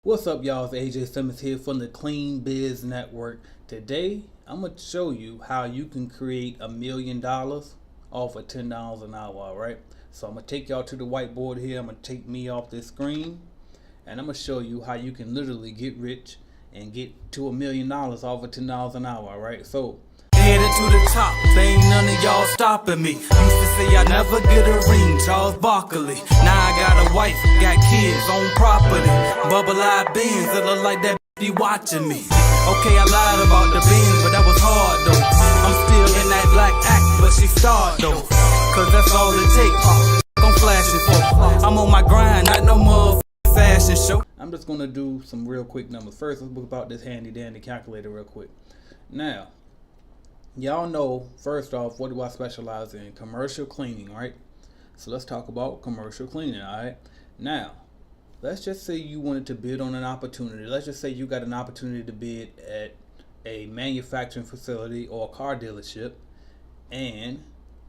What's up, y'all? It's AJ Simmons here from the Clean Biz Network. Today, I'm going to show you how you can create $1 million off of $10 an hour, alright? So I'm going to take y'all to the whiteboard here. I'm going to take me off this screen, and I'm going to show you how you can literally get rich and get to $1 million off of $10 an hour, alright? So, headed to the top, there ain't none of y'all stopping me. Used to say I never get a ring, Charles Barkley. Now I got a wife, got kids, own property. Bubble-eyed beans that look like that be watching me. Okay, I lied about the beans, but that was hard though. I'm still in that black act, but she starred though. Cause that's all it takes. I'm flashing for. I'm on my grind, not no motherfucking fashion show. I'm just going to do some real quick numbers. First, let's look about this handy dandy calculator real quick. Now, y'all know, first off, what do I specialize in? Commercial cleaning, right? So let's talk about commercial cleaning, all right? Now, let's just say you wanted to bid on an opportunity. Let's just say you got an opportunity to bid at a manufacturing facility or a car dealership, and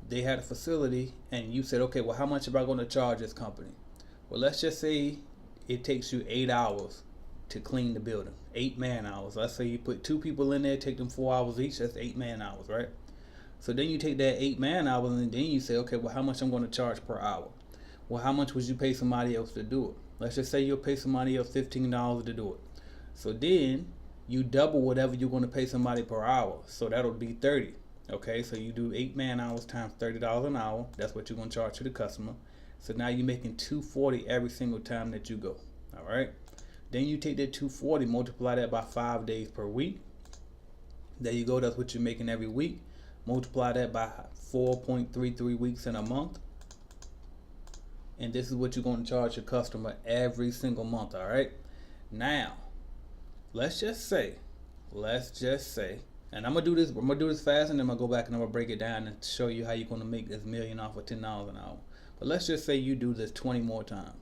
they had a facility, and you said, okay, well, how much am I going to charge this company? Well, let's just say it takes you 8 hours to clean the building. 8 man hours. Let's say you put 2 people in there, take them 4 hours each. That's 8 man hours, right? So then you take that 8 man hours, and then you say, okay, well, how much I'm going to charge per hour? Well, how much would you pay somebody else to do it? Let's just say you'll pay somebody else $15 to do it. So then you double whatever you're going to pay somebody per hour. So that'll be 30. Okay, so you do 8 man hours times $30 an hour. That's what you're going to charge to the customer. So now you're making $240 every single time that you go. All right. Then you take that 240, multiply that by 5 days per week. There you go. That's what you're making every week. Multiply that by 4.33 weeks in a month. And this is what you're going to charge your customer every single month. All right. Now, let's just say, and I'm going to do this fast, and then I'm going to go back and I'm going to break it down and show you how you're going to make this million off of $10 an hour. But let's just say you do this 20 more times.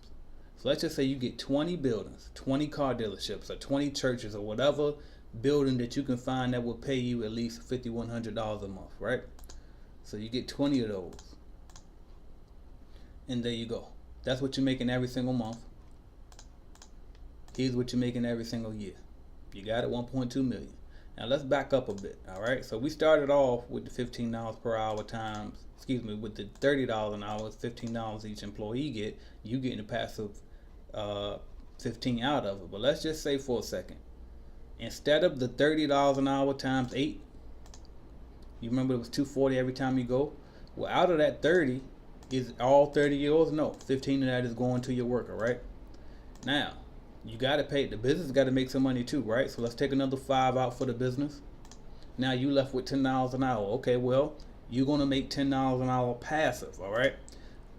So let's just say you get 20 buildings, 20 car dealerships, or 20 churches, or whatever building that you can find that will pay you at least $5,100 a month, right? So you get 20 of those. And there you go. That's what you're making every single month. Here's what you're making every single year. You got it, 1.2 million. Now let's back up a bit, all right? So we started off with the $15 per hour times, with the $30 an hour, $15 each employee get. You getting a passive 15 out of it. But let's just say for a second, instead of the $30 an hour times 8, you remember it was $240 every time you go? Well, out of that 30, is all 30 yours? No, 15 of that is going to your worker, right? Now, you got to pay, the business got to make some money too, right? So let's take another 5 out for the business. Now you left with $10 an hour. Okay, well, you're going to make $10 an hour passive, all right?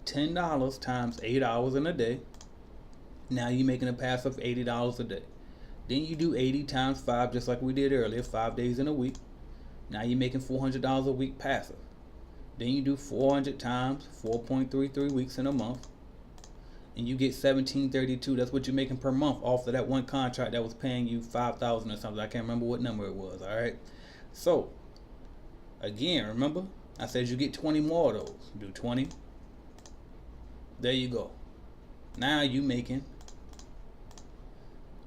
$10 times 8 hours in a day. Now you're making a passive $80 a day. Then you do 80 times 5, just like we did earlier, 5 days in a week. Now you're making $400 a week passive. Then you do 400 times 4.33 weeks in a month, and you get $1,732. That's what you're making per month off of that one contract that was paying you $5,000 or something. I can't remember what number it was. All right. So again, remember I said you get 20 more of those. Do 20. There you go. Now you making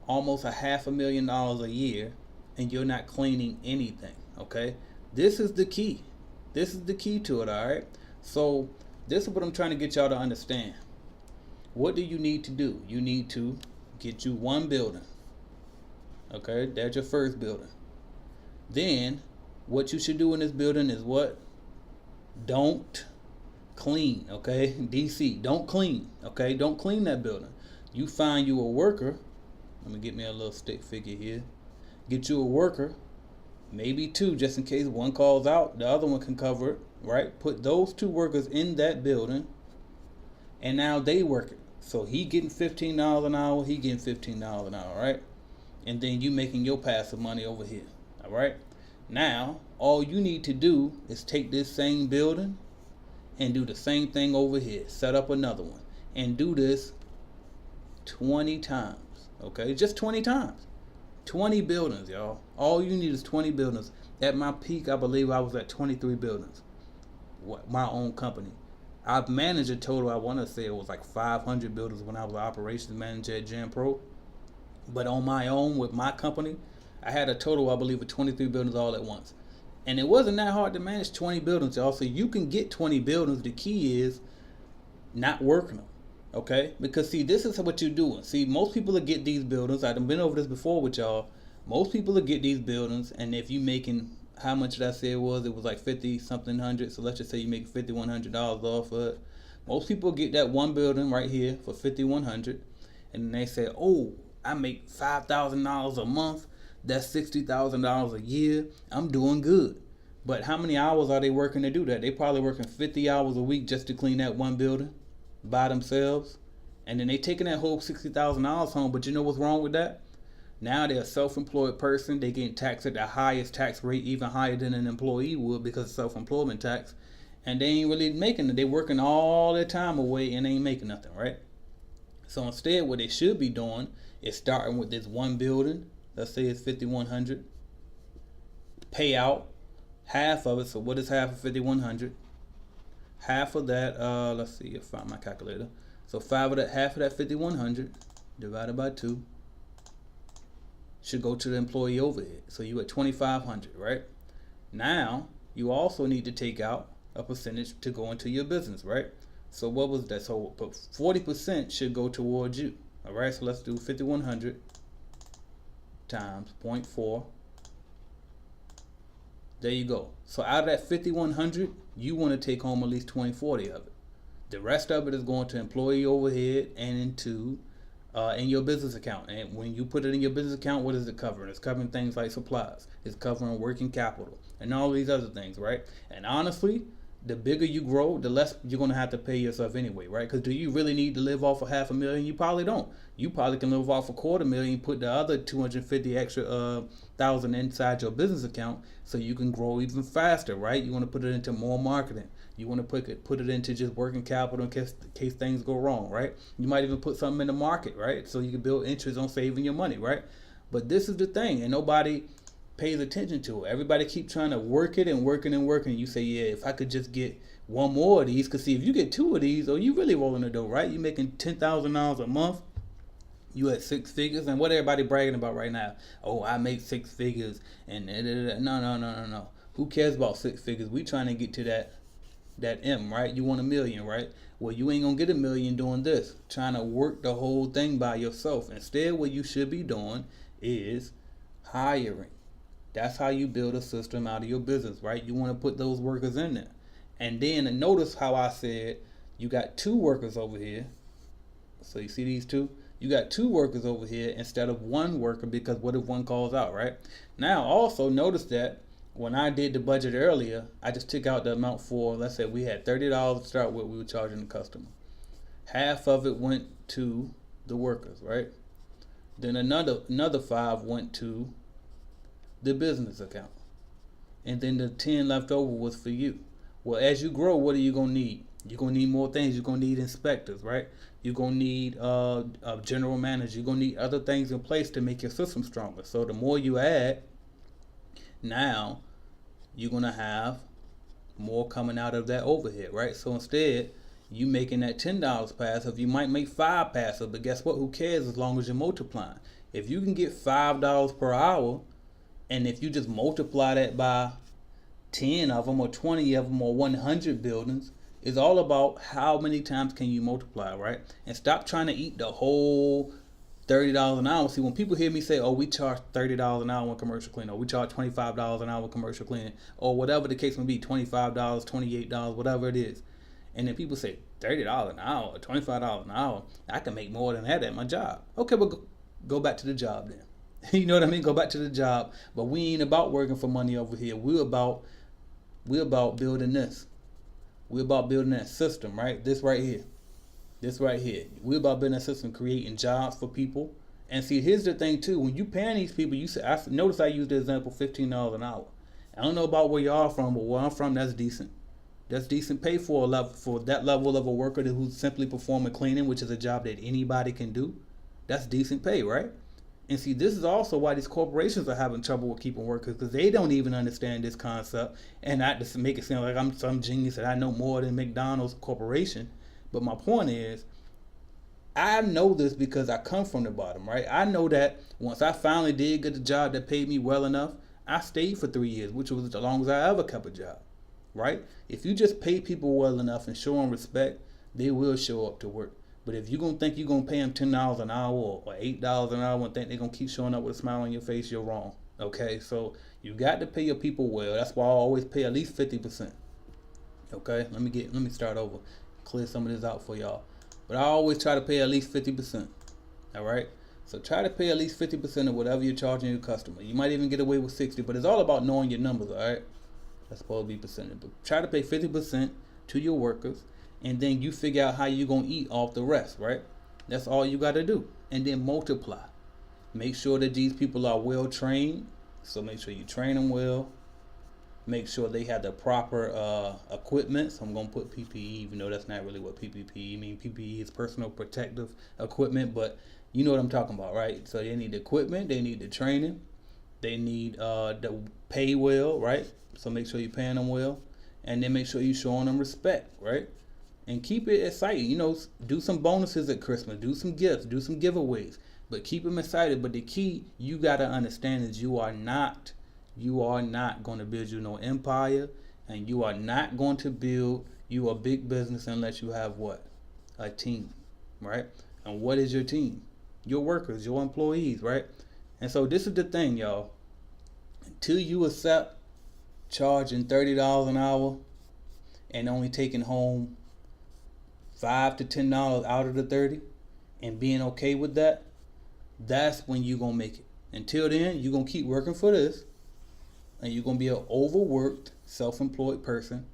almost $500,000 a year, and you're not cleaning anything. Okay. This is the key. This is the key to it, all right? So this is what I'm trying to get y'all to understand. What do you need to do? You need to get you one building. Okay, that's your first building. Then what you should do in this building is what? Don't clean, okay? DC, don't clean, okay? Don't clean that building. You find you a worker. Let me get me a little stick figure here. Get you a worker. Maybe 2, just in case one calls out, the other one can cover it, right? Put those 2 workers in that building, and now they work it. So he getting $15 an hour, he getting $15 an hour, right? And then you making your passive money over here, all right? Now, all you need to do is take this same building and do the same thing over here. Set up another one and do this 20 times, okay? Just 20 times. 20 buildings, y'all. All you need is 20 buildings. At my peak, I believe I was at 23 buildings. My own company. I've managed a total, I want to say it was like 500 buildings when I was an operations manager at Gen Pro. But on my own with my company, I had a total, I believe, of 23 buildings all at once. And it wasn't that hard to manage 20 buildings, y'all. So you can get 20 buildings. The key is not working them. Okay? Because see, this is what you're doing. See, most people that get these buildings, I've been over this before with y'all. Most people that get these buildings, and if you making, how much did I say it was? It was like 50 something hundred. So let's just say you make $5,100 off of it. Most people get that one building right here for $5,100, and they say, "Oh, I make $5,000 a month. That's $60,000 a year. I'm doing good." But how many hours are they working to do that? They probably working 50 hours a week just to clean that one building by themselves, and then they taking that whole $60,000 home. But you know what's wrong with that? Now they're a self-employed person. They getting taxed at the highest tax rate, even higher than an employee would because of self-employment tax. And they ain't really making it. They working all their time away and they ain't making nothing, right? So instead, what they should be doing is starting with this one building. Let's say it's 5,100. Pay out half of it. So what is half of 5,100? Half of that. Let's see if I find my calculator. So half of that 5,100 divided by 2 should go to the employee overhead. So you at 2,500, right? Now you also need to take out a percentage to go into your business, right? So what was that? So 40% should go towards you. All right, so let's do 5,100 times 0.4. There you go. So out of that 5,100, you want to take home at least 2040 of it. The rest of it is going to employee overhead and into in your business account. And when you put it in your business account, what is it covering? It's covering things like supplies. It's covering working capital and all these other things, right? And honestly, the bigger you grow, the less you're going to have to pay yourself anyway, right? Because do you really need to live off of $500,000? You probably don't. You probably can live off $250,000, put the other 250 extra thousand inside your business account so you can grow even faster, right? You want to put it into more marketing. You want to put it into just working capital in case things go wrong, right? You might even put something in the market, right? So you can build interest on saving your money, right? But this is the thing, and nobody pays attention to it. Everybody keep trying to work it and working and working. You say, yeah, if I could just get one more of these, because see, if you get 2 of these, oh, you really rolling the dough, right? You making $10,000 a month. You at 6 figures, and what everybody bragging about right now? Oh, I make 6 figures, and no. Who cares about 6 figures? We trying to get to that M, right? You want $1 million, right? Well, you ain't gonna get $1 million doing this, trying to work the whole thing by yourself. Instead, what you should be doing is hiring. That's how you build a system out of your business, right? You want to put those workers in there. And then notice how I said you got 2 workers over here. So you see these 2? You got 2 workers over here instead of 1 worker, because what if one calls out, right? Now also notice that when I did the budget earlier, I just took out the amount for, let's say we had $30 to start with, we were charging the customer. Half of it went to the workers, right? Then another 5 went to the business account. And then the 10 left over was for you. Well, as you grow, what are you going to need? You're going to need more things. You're going to need inspectors, right? You're going to need a general manager. You're going to need other things in place to make your system stronger. So the more you add, now you're going to have more coming out of that overhead, right? So instead, you making that $10 passive, you might make 5 passive, but guess what? Who cares as long as you're multiplying? If you can get $5 per hour, and if you just multiply that by 10 of them or 20 of them or 100 buildings, it's all about how many times can you multiply, right? And stop trying to eat the whole $30 an hour. See, when people hear me say, oh, we charge $30 an hour on commercial cleaning, or we charge $25 an hour on commercial cleaning, or whatever the case may be, $25, $28, whatever it is. And then people say, $30 an hour, $25 an hour, I can make more than that at my job. Okay, but go back to the job then. You know what I mean? Go back to the job. But we ain't about working for money over here. We're about building this. We're about building that system, right? This right here. We're about building a system, creating jobs for people. And see, here's the thing too. When you paying these people, notice I used the example $15 an hour. I don't know about where y'all from, but where I'm from, that's decent. That's decent pay for that level of a worker who's simply performing cleaning, which is a job that anybody can do. That's decent pay, right? And see, this is also why these corporations are having trouble with keeping workers, because they don't even understand this concept. And not to make it sound like I'm some genius that I know more than McDonald's corporation. But my point is, I know this because I come from the bottom, right? I know that once I finally did get a job that paid me well enough, I stayed for 3 years, which was as long as I ever kept a job, right? If you just pay people well enough and show them respect, they will show up to work. But if you're going to think you're going to pay them $10 an hour or $8 an hour and think they're going to keep showing up with a smile on your face, you're wrong, okay? So you got to pay your people well. That's why I always pay at least 50%. Okay, let me start over, clear some of this out for y'all. But I always try to pay at least 50%. All right, so try to pay at least 50% of whatever you're charging your customer. You might even get away with 60, but it's all about knowing your numbers. All right, that's supposed to be percentage, but try to pay 50% to your workers, and then you figure out how you're gonna eat off the rest. Right, that's all you got to do, and then multiply. Make sure that these people are well trained. So make sure you train them well. Make sure they have the proper equipment. So I'm going to put PPE, even though that's not really what PPE means. PPE is personal protective equipment, but you know what I'm talking about, right? So they need the equipment, they need the training, they need the pay well, right? So make sure you're paying them well, and then make sure you're showing them respect, right? And keep it exciting. You know, do some bonuses at Christmas, do some gifts, do some giveaways, but keep them excited. But the key you got to understand is you are not going to build you no empire, and you are not going to build you a big business unless you have what? A team, right? And what is your team? Your workers, your employees, right? And so this is the thing, y'all. Until you accept charging $30 an hour and only taking home $5 to $10 out of the 30 and being okay with that, that's when you're going to make it. Until then, you're going to keep working for this, and you're gonna be an overworked, self-employed person.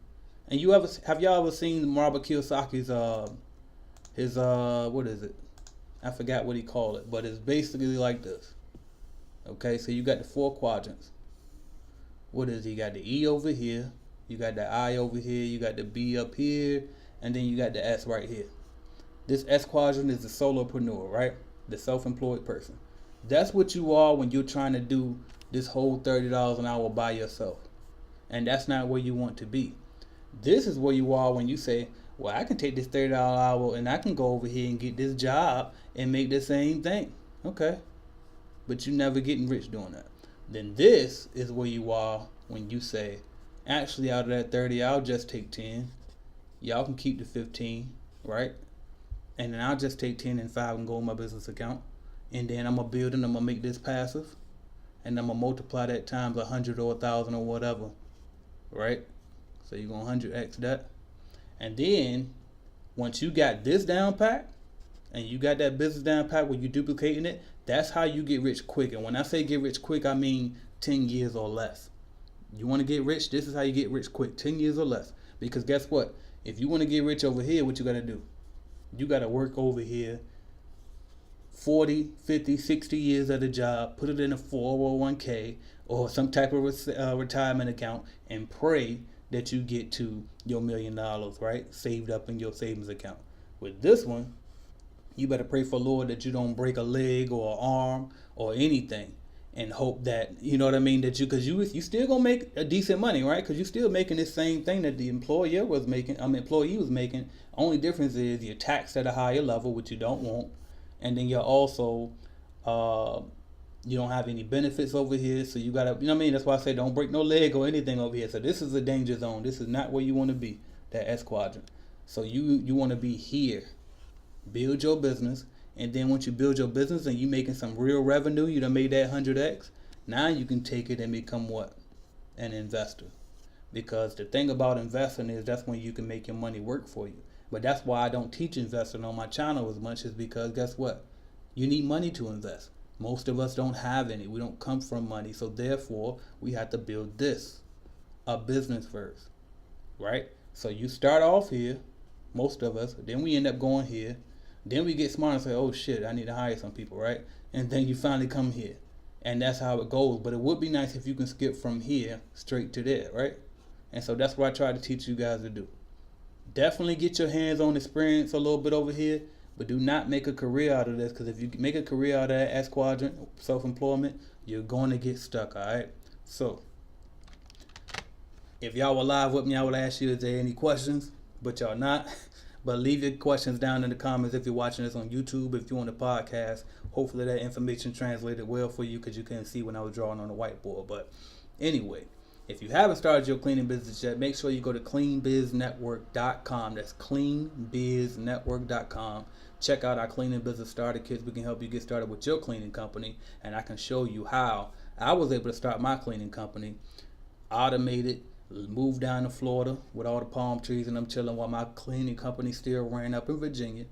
And have y'all ever seen Robert Kiyosaki's his what is it? I forgot what he called it, but it's basically like this. Okay, so you got the 4 quadrants. What is it? You got the E over here, you got the I over here, you got the B up here, and then you got the S right here. This S quadrant is the solopreneur, right? The self-employed person. That's what you are when you're trying to do this whole $30 an hour by yourself. And that's not where you want to be. This is where you are when you say, well, I can take this $30 an hour and I can go over here and get this job and make the same thing. Okay. But you're never getting rich doing that. Then this is where you are when you say, actually out of that 30, I'll just take 10. Y'all can keep the 15, right? And then I'll just take 10 and 5 and go in my business account. And then I'm going to build and I'm going to make this passive. And I'm going to multiply that times 100 or 1,000 or whatever, right? So you're going to 100x that. And then, once you got this down pat, and you got that business down pat where you're duplicating it, that's how you get rich quick. And when I say get rich quick, I mean 10 years or less. You want to get rich, this is how you get rich quick, 10 years or less. Because guess what? If you want to get rich over here, what you got to do? You got to work over here 40, 50, 60 years at a job, put it in a 401k or some type of retirement account, and pray that you get to your $1 million, right? Saved up in your savings account. With this one, you better pray for Lord that you don't break a leg or an arm or anything, and hope that, you know what I mean, that because you still gonna make a decent money, right? Because you're still making the same thing that the employee was making. Only difference is you're taxed at a higher level, which you don't want. And then you're also, you don't have any benefits over here. So you gotta, you know what I mean? That's why I say don't break no leg or anything over here. So this is a danger zone. This is not where you want to be, that S quadrant. So you want to be here. Build your business. And then once you build your business and you making some real revenue, you done made that 100x. Now you can take it and become what? An investor. Because the thing about investing is that's when you can make your money work for you. But that's why I don't teach investing on my channel as much, is because guess what? You need money to invest. Most of us don't have any. We don't come from money. So therefore, we have to build this, a business first, right? So you start off here, most of us, then we end up going here. Then we get smart and say, oh shit, I need to hire some people, right? And then you finally come here. And that's how it goes. But it would be nice if you can skip from here straight to there, right? And so that's what I try to teach you guys to do. Definitely get your hands on experience a little bit over here, but do not make a career out of this, because if you make a career out of that S quadrant, self-employment, you're going to get stuck, all right? So if y'all were live with me, I would ask you, is there any questions? But y'all not. But leave your questions down in the comments if you're watching this on YouTube, if you're on the podcast. Hopefully that information translated well for you, because you couldn't see when I was drawing on the whiteboard. But anyway, if you haven't started your cleaning business yet, make sure you go to cleanbiznetwork.com. That's cleanbiznetwork.com. Check out our cleaning business starter kits. We can help you get started with your cleaning company, and I can show you how I was able to start my cleaning company, automated, moved down to Florida with all the palm trees, and I'm chilling while my cleaning company still ran up in Virginia.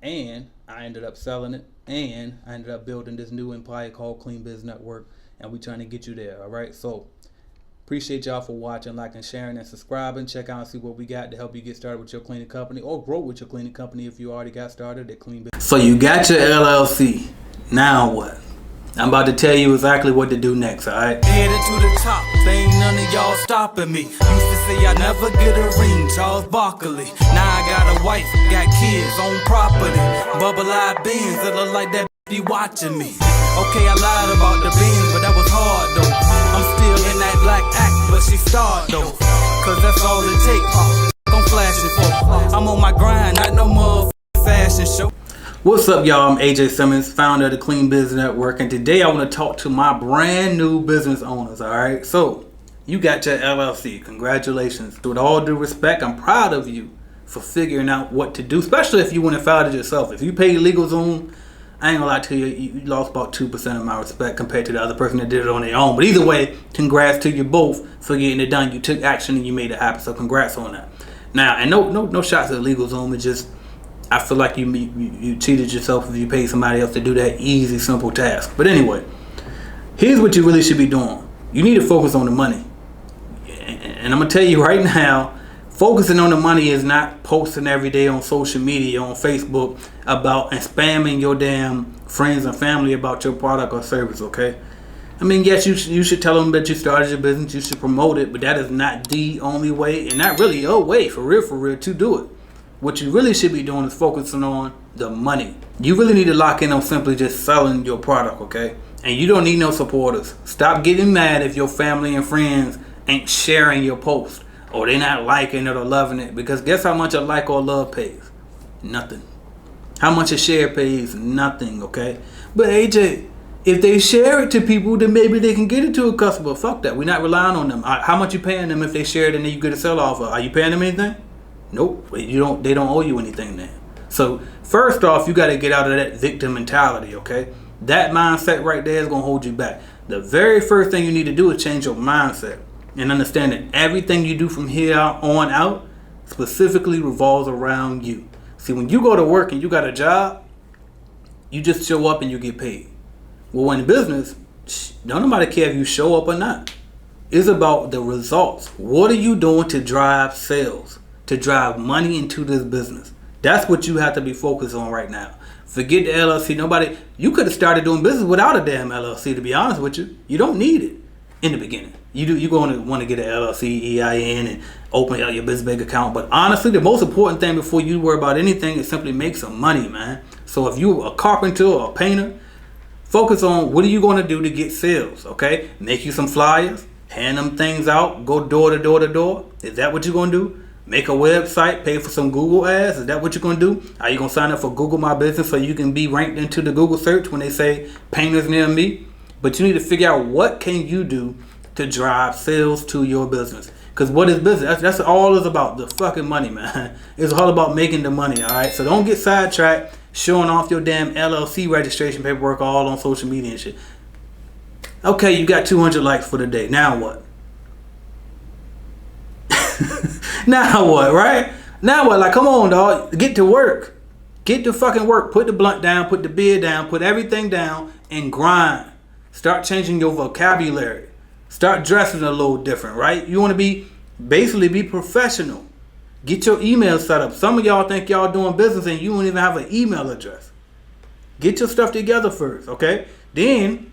And I ended up selling it, and I ended up building this new empire called Clean Biz Network, and we trying to get you there. All right, so appreciate y'all for watching, liking, sharing, and subscribing. Check out and see what we got to help you get started with your cleaning company, or grow with your cleaning company if you already got started at Clean Biz. So you got your LLC. Now what? I'm about to tell you exactly what to do next, alright? Headed to the top, there ain't none of y'all stopping me. Used to say I never get a ring, Charles Barkley. Now I got a wife, got kids, own property. Bubble-eyed beans that look like that be watching me. Okay, I lied about the beans, but that was hard though. I'm still in that black act, but she starred though. Cause that's all it takes. I'm flashing for. I'm on my grind, not no motherfucking fashion show. What's up, y'all? I'm AJ Simmons, founder of the Clean Biz Network, and today I want to talk to my brand new business owners, alright? So, you got your LLC. Congratulations. With all due respect, I'm proud of you for figuring out what to do, especially if you went and filed it yourself. If you paid LegalZoom, I ain't gonna lie to you, you lost about 2% of my respect compared to the other person that did it on their own. But either way, congrats to you both for getting it done. You took action and you made it happen, so congrats on that. Now, and no shots at LegalZoom. It's just, I feel like you cheated yourself if you paid somebody else to do that easy, simple task. But anyway, here's what you really should be doing. You need to focus on the money. And I'm going to tell you right now, focusing on the money is not posting every day on social media, on Facebook, about and spamming your damn friends and family about your product or service, okay? I mean, yes, you should tell them that you started your business, you should promote it, but that is not the only way, and not really your way, for real, to do it. What you really should be doing is focusing on the money. You really need to lock in on simply just selling your product, okay? And you don't need no supporters. Stop getting mad if your family and friends ain't sharing your post, or they're not liking it or loving it, because guess how much a like or love pays? Nothing. How much a share pays? Nothing, okay? But AJ, if they share it to people, then maybe they can get it to a customer. Fuck that. We're not relying on them. How much you paying them if they share it and then you get a sell offer? Are you paying them anything? Nope. You don't. They don't owe you anything then. So first off, you got to get out of that victim mentality, okay? That mindset right there is going to hold you back. The very first thing you need to do is change your mindset and understand that everything you do from here on out specifically revolves around you. See, when you go to work and you got a job, you just show up and you get paid. Well, in business, don't nobody care if you show up or not. It's about the results. What are you doing to drive sales, to drive money into this business? That's what you have to be focused on right now. Forget the LLC. You could have started doing business without a damn LLC, to be honest with you. You don't need it in the beginning. You're going to want to get an LLC, EIN, and open your business bank account. But honestly, the most important thing before you worry about anything is simply make some money, man. So if you're a carpenter or a painter, focus on what are you going to do to get sales, okay? Make you some flyers, hand them things out, go door to door to door. Is that what you're going to do? Make a website, pay for some Google ads. Is that what you're going to do? Are you going to sign up for Google My Business so you can be ranked into the Google search when they say painters near me? But you need to figure out what can you do to drive sales to your business. Because what is business? That's all it's about, the fucking money, man. It's all about making the money, all right? So don't get sidetracked showing off your damn LLC registration paperwork all on social media and shit. Okay, you got 200 likes for the day. Now what? Now what, right? Now what? Like, come on, dog. Get to work. Get to fucking work. Put the blunt down, put the beer down, put everything down, and grind. Start changing your vocabulary. Start dressing a little different, right? You want to basically be professional. Get your email set up. Some of y'all think y'all doing business and you don't even have an email address. Get your stuff together first, okay? Then,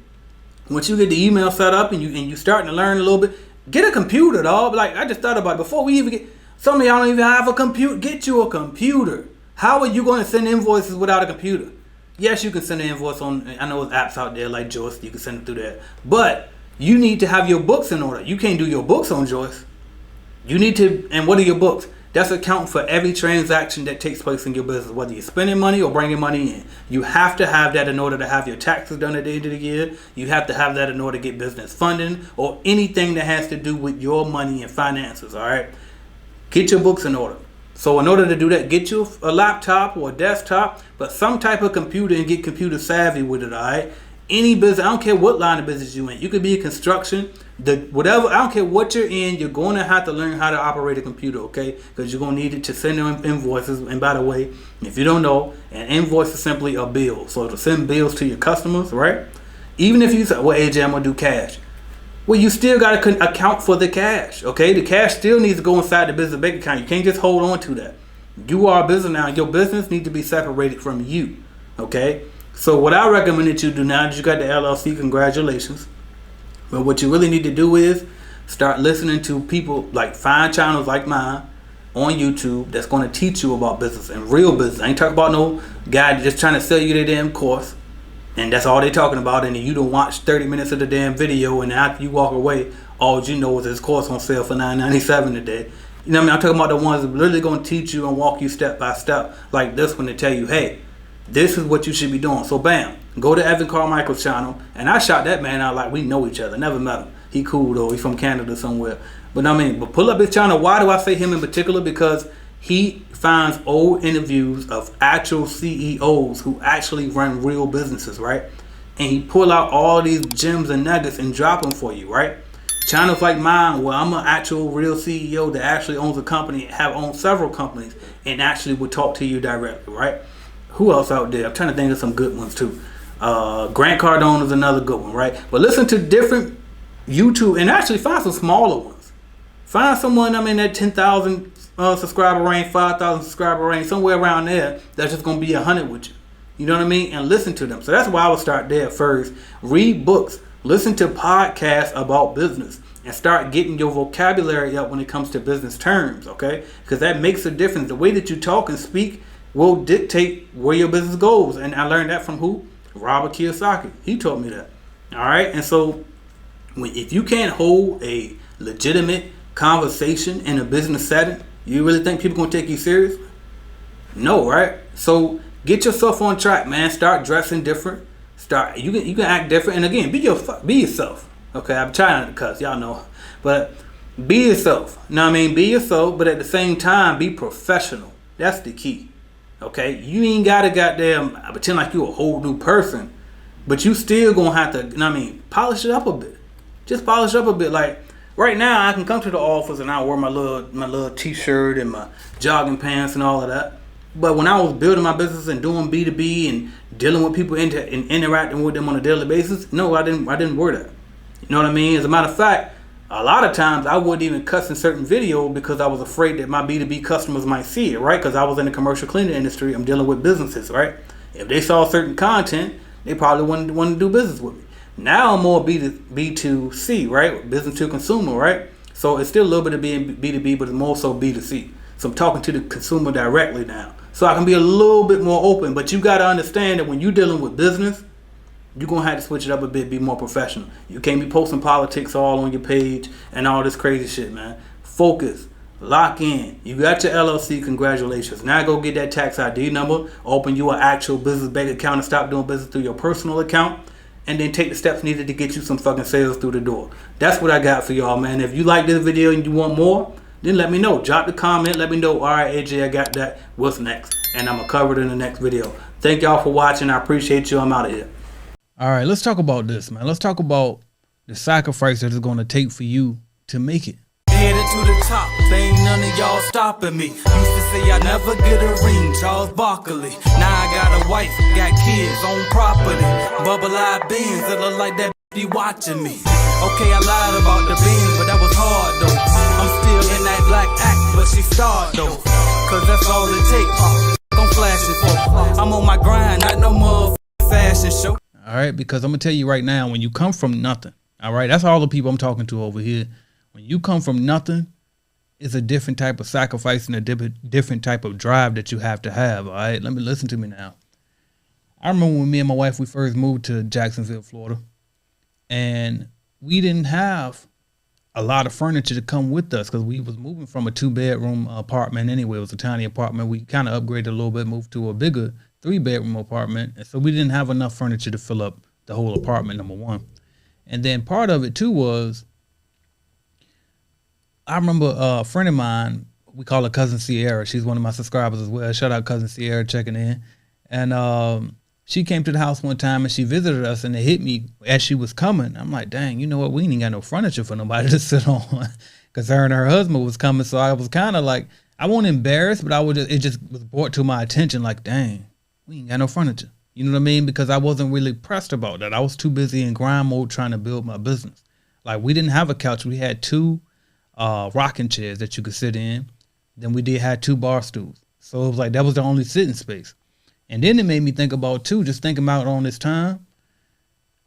once you get the email set up and you starting to learn a little bit, get a computer, dog. Like, I just thought about it. Before we even get, some of y'all don't even have a computer. Get you a computer. How are you going to send invoices without a computer? Yes, you can send an invoice on, I know there's apps out there like Joyce, you can send it through there. But you need to have your books in order. You can't do your books on Joyce. You need to, and what are your books? That's accounting for every transaction that takes place in your business, whether you're spending money or bringing money in. You have to have that in order to have your taxes done at the end of the year. You have to have that in order to get business funding or anything that has to do with your money and finances, all right? Get your books in order. So in order to do that, get you a laptop or a desktop, but some type of computer, and get computer savvy with it, all right? Any business, I don't care what line of business you're in. You could be in construction, whatever, I don't care what you're in, you're going to have to learn how to operate a computer, okay? Because you're going to need it to send them invoices. And by the way, if you don't know, an invoice is simply a bill. So to send bills to your customers, right? Even if you say, well, AJ, I'm going to do cash. Well, you still got to account for the cash, okay? The cash still needs to go inside the business bank account. You can't just hold on to that. You are a business now. Your business needs to be separated from you, okay? So what I recommend that you do now that you got the LLC, congratulations. But what you really need to do is start listening to people, like find channels like mine on YouTube that's going to teach you about business and real business. I ain't talking about no guy just trying to sell you their damn course, and that's all they talking about, and then you don't watch 30 minutes of the damn video, and after you walk away, all you know is this course on sale for $9.97 today. You know what I mean? I'm talking about the ones that are literally going to teach you and walk you step by step, like this one, to tell you, hey, this is what you should be doing. So bam, go to Evan Carmichael's channel, and I shot that man out like we know each other. Never met him. He cool though. He's from Canada somewhere. But I mean, but pull up his channel. Why do I say him in particular? Because he finds old interviews of actual CEOs who actually run real businesses, right? And he pull out all these gems and nuggets and drop them for you, right? Channels like mine, where I'm an actual real CEO that actually owns a company, have owned several companies, and actually would talk to you directly, right? Who else out there? I'm trying to think of some good ones too. Grant Cardone is another good one, right? But listen to different YouTube and actually find some smaller ones. Find someone, I mean, that 10,000 subscriber range, 5,000 subscriber range, somewhere around there that's just going to be 100 with you. You know what I mean? And listen to them. So that's why I would start there first. Read books. Listen to podcasts about business. And start getting your vocabulary up when it comes to business terms, okay? Because that makes a difference. The way that you talk and speak will dictate where your business goes. And I learned that from who? Robert Kiyosaki. He told me that. All right. And so if you can't hold a legitimate conversation in a business setting, you really think people gonna take you seriously? No, right? So get yourself on track, man. Start dressing different. You can act different. And again, be yourself. Okay, I'm trying not to cuss, y'all know. But be yourself. Know what I mean? Be yourself, but at the same time, be professional. That's the key. Okay, you ain't gotta goddamn pretend like you a whole new person, but you still gonna have to, you know what I mean, polish it up a bit. Just polish up a bit. Like right now, I can come to the office and I wear my little t-shirt and my jogging pants and all of that. But when I was building my business and doing B2B and dealing with people and interacting with them on a daily basis, no, I didn't wear that. You know what I mean? As a matter of fact, a lot of times I wouldn't even cuss in certain videos because I was afraid that my B2B customers might see it, right? Because I was in the commercial cleaning industry. I'm dealing with businesses, right? If they saw certain content, they probably wouldn't want to do business with me. Now I'm more B2C, right? Business to consumer, right? So it's still a little bit of being B2B, but it's more so B2C. So I'm talking to the consumer directly now. So I can be a little bit more open, but you got to understand that when you're dealing with business, you're going to have to switch it up a bit, be more professional. You can't be posting politics all on your page and all this crazy shit, man. Focus. Lock in. You got your LLC, congratulations. Now go get that tax ID number, open you an actual business bank account and stop doing business through your personal account, and then take the steps needed to get you some fucking sales through the door. That's what I got for y'all, man. If you like this video and you want more, then let me know. Drop the comment. Let me know, all right, AJ, I got that. What's next? And I'm going to cover it in the next video. Thank y'all for watching. I appreciate you. I'm out of here. All right, let's talk about this, man. Let's talk about the sacrifice that it's going to take for you to make it. Headed to the top, there ain't none of y'all stopping me. Used to say I never get a ring, Charles Barkley. Now I got a wife, got kids, own property. Bubble-eyed beans that look like that be watching me. Okay, I lied about the beans, but that was hard though. I'm still in that black act, but she starred though. Cause that's all it takes. I'm flashing for. I'm on my grind, not no more fashion show. All right, because I'm gonna tell you right now, when you come from nothing, all right, that's all the people I'm talking to over here. When you come from nothing, it's a different type of sacrifice and a different type of drive that you have to have. All right, listen to me now. I remember when me and my wife, we first moved to Jacksonville, Florida, and we didn't have a lot of furniture to come with us because we was moving from a 2-bedroom apartment anyway. It was a tiny apartment. We kind of upgraded a little bit, moved to a bigger 3-bedroom apartment. And so we didn't have enough furniture to fill up the whole apartment, number one. And then part of it too was, I remember a friend of mine, we call her Cousin Sierra. She's one of my subscribers as well. Shout out Cousin Sierra checking in. And she came to the house one time and she visited us, and it hit me as she was coming. I'm like, dang, you know what? We ain't got no furniture for nobody to sit on, because her and her husband was coming. So I was kind of like, I wasn't embarrassed, but it just was brought to my attention like, dang, we ain't got no furniture. You know what I mean? Because I wasn't really pressed about that. I was too busy in grind mode trying to build my business. Like, we didn't have a couch. We had 2 rocking chairs that you could sit in. Then we had 2 bar stools. So it was like, that was the only sitting space. And then it made me think about too, just thinking about on this time,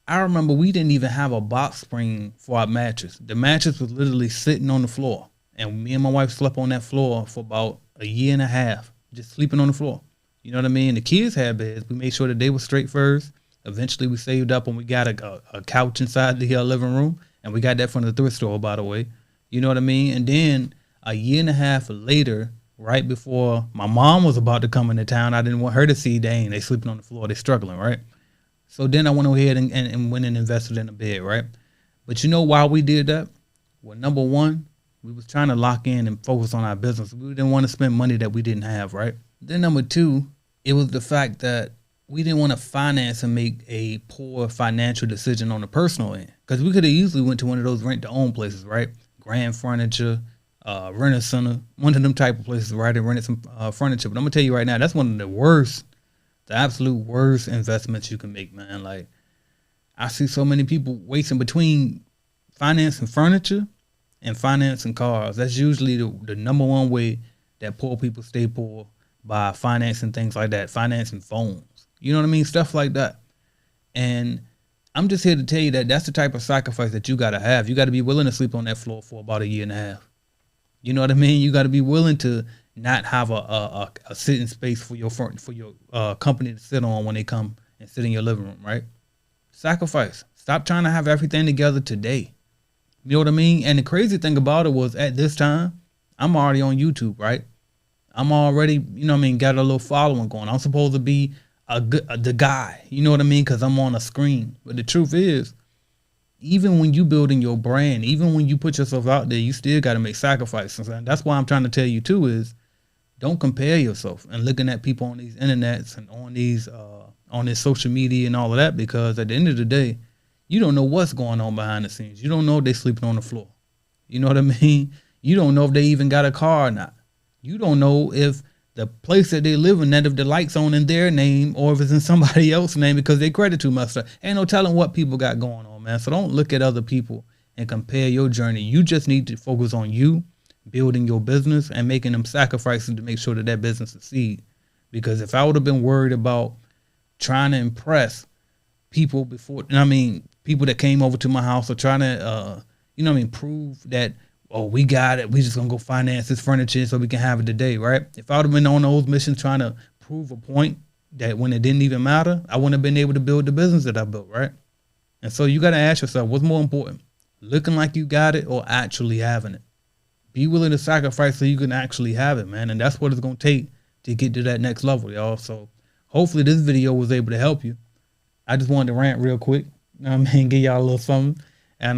I remember we didn't even have a box spring for our mattress. The mattress was literally sitting on the floor. And me and my wife slept on that floor for about a year and a half, just sleeping on the floor. You know what I mean? The kids had beds. We made sure that they were straight first. Eventually we saved up and we got a couch inside the living room. And we got that from the thrift store, by the way. You know what I mean? And then a year and a half later, right before my mom was about to come into town, I didn't want her to see, dang, they sleeping on the floor, they struggling, right? So then I went ahead and went and invested in a bed, right? But you know why we did that? Well, number one, we was trying to lock in and focus on our business. We didn't want to spend money that we didn't have, right? Then number two, it was the fact that we didn't want to finance and make a poor financial decision on the personal end. Because we could have easily went to one of those rent-to-own places, right? Grand Furniture, Rent a Center, one of them type of places, right? And rented some furniture. But I'm gonna tell you right now, that's one of the absolute worst investments you can make, man. Like, I see so many people wasting between financing furniture and financing cars. That's usually the number one way that poor people stay poor, by financing things like that, financing phones. You know what I mean? Stuff like that. And I'm just here to tell you that that's the type of sacrifice that you gotta have. You gotta be willing to sleep on that floor for about a year and a half. You know what I mean? You got to be willing to not have a sitting space for your company to sit on when they come and sit in your living room, right? Sacrifice. Stop trying to have everything together today. You know what I mean? And the crazy thing about it was, at this time, I'm already on YouTube, right? I'm already, you know what I mean, got a little following going. I'm supposed to be the guy, you know what I mean? Because I'm on a screen. But the truth is, even when you building your brand, even when you put yourself out there, you still got to make sacrifices. And that's why I'm trying to tell you too, is don't compare yourself and looking at people on these internets and on this social media and all of that, because at the end of the day, you don't know what's going on behind the scenes. You don't know if they sleeping on the floor. You know what I mean? You don't know if they even got a car or not. You don't know if the place that they live in, that if the light's on in their name or if it's in somebody else's name because they credit too much stuff. Ain't no telling what people got going on, man. So don't look at other people and compare your journey. You just need to focus on you, building your business and making them sacrifices to make sure that business succeeds. Because if I would have been worried about trying to impress people people that came over to my house, or trying to, prove that, oh, we got it, we just gonna go finance this furniture so we can have it today, right? If I would have been on those missions trying to prove a point that when it didn't even matter, I wouldn't have been able to build the business that I built, right? And so you got to ask yourself, what's more important, looking like you got it or actually having it? Be willing to sacrifice so you can actually have it, man. And that's what it's going to take to get to that next level, y'all. So hopefully this video was able to help you. I just wanted to rant real quick, you know what I mean, give y'all a little something. And